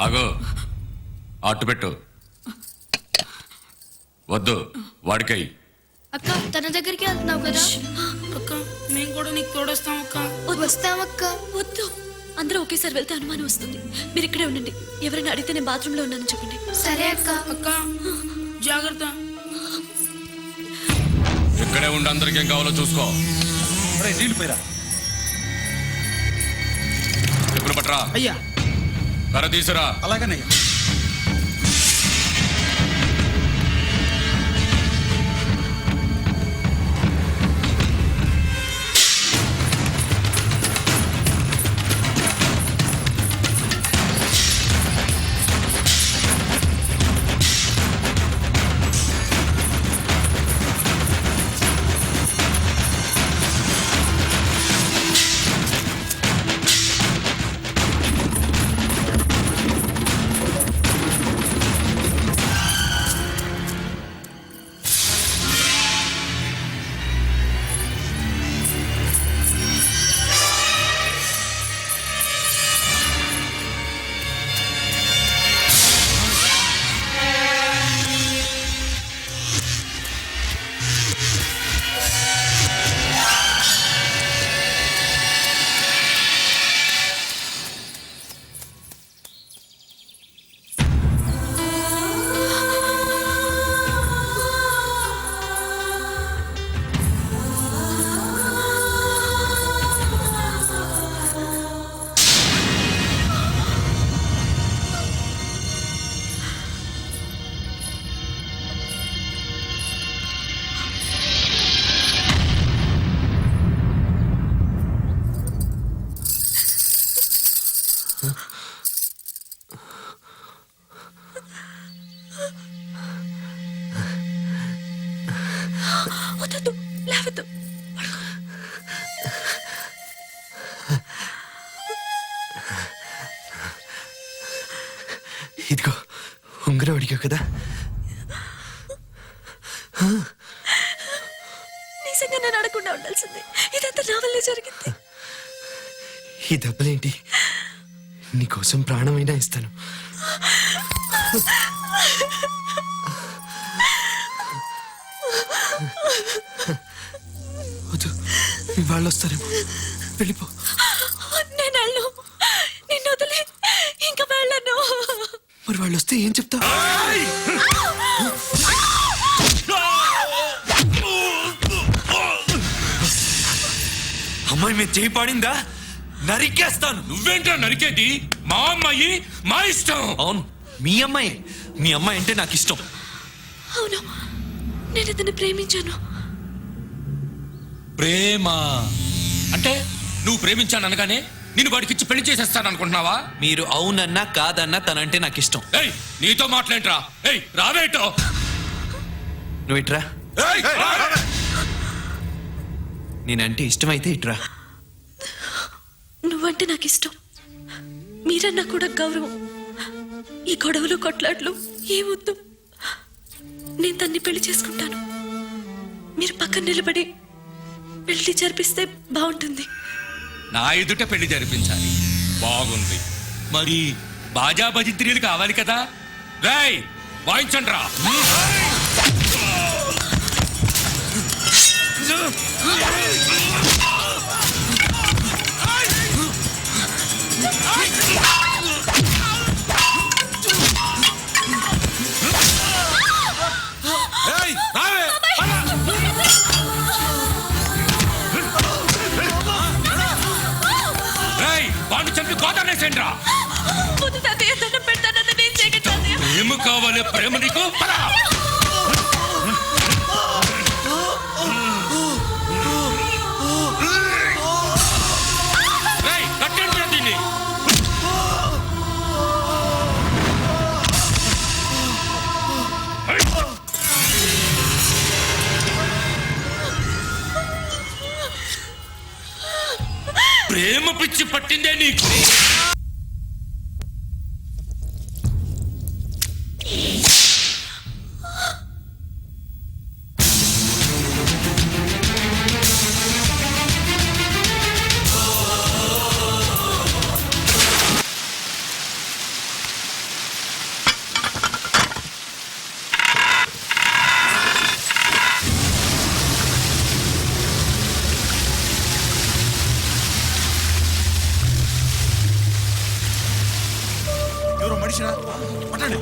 ఆగో, అట్టు పెట్టు. వద్దు, వాడికై. అక్క తన దగ్గరికి వెళ్తున్నావు కదా. అక్క మేము కూడా నీకు తోడొస్తాం అక్క. వస్తామక్క. వద్దు, అందరూ ఒకేసారి వెళ్తే అనుమానం వస్తుంది. మీరు ఇక్కడే ఉండండి. ఎవరైనా అడిగితే నేను బాత్రూంలో ఉన్నానని చెప్పండి. సరే అక్క. అక్క జాగ్రత్త. ఇక్కడే ఉండి అందరికి ఏం కావాలో చూసుకో. నీళ్ళు పోయిరా. చెప్పులు పట్టరా. అయ్యా. కర్ర తీసురా. అలాగనయ్యా. వద్దు, లేవద్దు. ఇదిగో ఉంగరం అడిగావు కదా. నిజంగా నేను అడగకుండా ఉండాల్సింది. ఇదంతా నా వల్లే జరిగింది. ఈ దెబ్బలేంటి? నీకోసం ప్రాణమైనా ఇస్తాను. వద్దు, వాళ్ళు వస్తారేమో. వెళ్ళిపో. నేను వెళ్ళను. నిన్ను వదిలే ఇంకా వెళ్ళను. మరి వాళ్ళు వస్తే ఏం చెప్తావు? అమ్మాయి మీద చేయి పాడిందా నరికేస్తాను. నువ్వేంట్రా నరికేది? మా అమ్మాయి, మా ఇష్టం. అవును, మీ అమ్మాయి. మీ అమ్మాయి అంటే నాకు ఇష్టం. అవును, నేను అతన్ని ప్రేమించాను. ప్రేమ అంటే నువ్వు ప్రేమించాను అనగానే నేను వాడికిచ్చి పెళ్లి చేసేస్తాను అనుకుంటున్నావా? మీరు అవునన్నా కాదన్నా తనంటే నాకు ఇష్టం. ఏయ్, నీతో మాట్లాడరా. ఏయ్, రావేటో. నువ్వు ఇట్రా. ఏయ్, నేనంటే ఇష్టమైతే ఇట్రా. నువ్వంటే నాకు ఇష్టం. మీరన్నా కూడా గౌరవం. ఈ గొడవలు కొట్లాట్లు ఏమొద్దు. నేను తన్ని పెళ్లి చేసుకుంటాను. మీరు పక్కన నిలబడి పెళ్లి జరిపిస్తే బాగుంటుంది. నా ఎదుట పెళ్లి జరిపించాలి. బాగుంది. మరి బాజా భజిత్రీలు కావాలి కదా. రేయ్, వాయించండి రా. వాడిని చంపి గోదావరేసేయండి రా. ప్రేమ కావాలి. ప్రేమ నీకు పరా. కట్టండి దీన్ని. ప్రేమ పిచ్చి పట్టిందే నీకు. మనిషిరా పట్టండి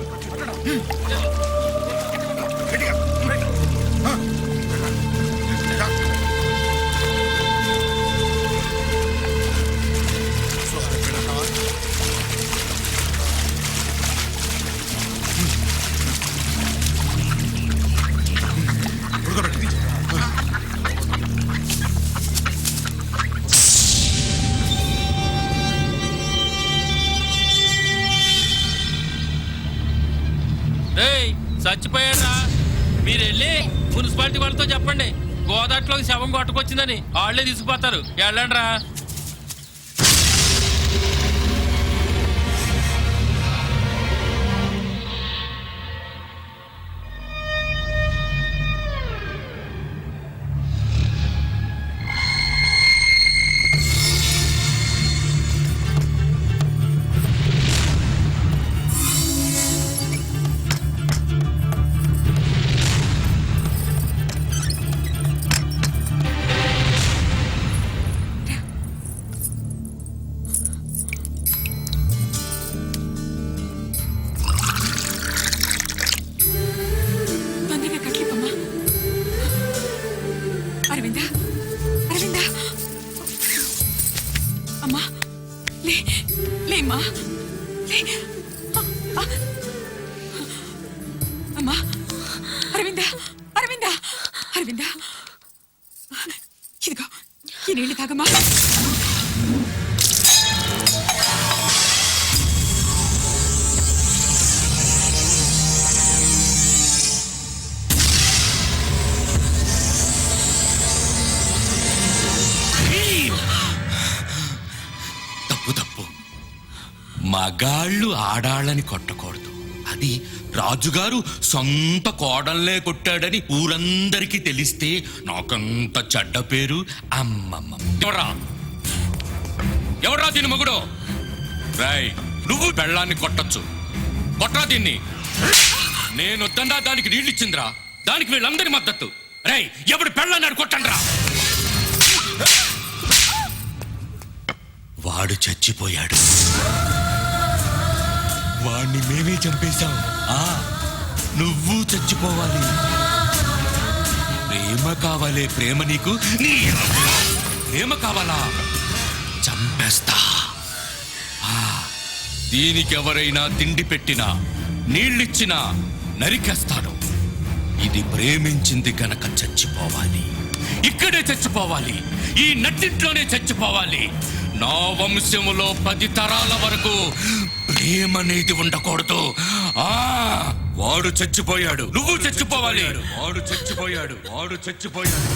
రేయ్ చచ్చిపోయాడా మీరు వెళ్ళి మున్సిపాలిటీ వాళ్ళతో చెప్పండి గోదాట్లోకి శవం కొట్టుకొచ్చిందని వాళ్ళే తీసుకుపోతారు వెళ్ళండి రా తొందరగా కట్లిపమ్మా అరవింద అరవింద అమ్మా లే లేమ్మా లే అమ్మా అరవింద అరవింద అరవింద ఇదిగో ఈ నీళ్ళు తాగమ్మా తప్పు తప్పు మగాళ్ళు ఆడాళ్ళని కొట్టకూడదు. అది రాజుగారు సొంత కోడల్లే కొట్టాడని ఊరందరికీ తెలిస్తే నాకంత చెడ్డ పేరు. అమ్మమ్మ ఎవరా దీని మగుడు? రాయ్ నువ్వు బెళ్ళాన్ని కొట్టచ్చు, కొట్టరా దీన్ని. నేను వద్దండా దానికి నీళ్ళిచ్చిందిరా, దానికి వీళ్ళందరి మద్దతు. రేయ్ ఎవడు పెళ్ళాన్ని కొట్టండిరా. వాడు చచ్చిపోయాడు, వాణ్ణి మేమే చంపేశాం. నువ్వు చచ్చిపోవాలి. ప్రేమ కావాలే ప్రేమ నీకు, నీ ప్రేమ కావాలా? చంపేస్తా. దీనికి ఎవరైనా తిండి పెట్టినా నీళ్ళిచ్చినా నరికేస్తాను. ఇది ప్రేమించింది గనక చచ్చిపోవాలి, ఇక్కడే చచ్చిపోవాలి, ఈ నట్టింట్లోనే చచ్చిపోవాలి. నా వంశములో 10 తరాల వరకు ప్రేమ అనేది ఉండకూడదు. వాడు చచ్చిపోయాడు, నువ్వు చచ్చిపోవాలి. వాడు చచ్చిపోయాడు, వాడు చచ్చిపోయాడు.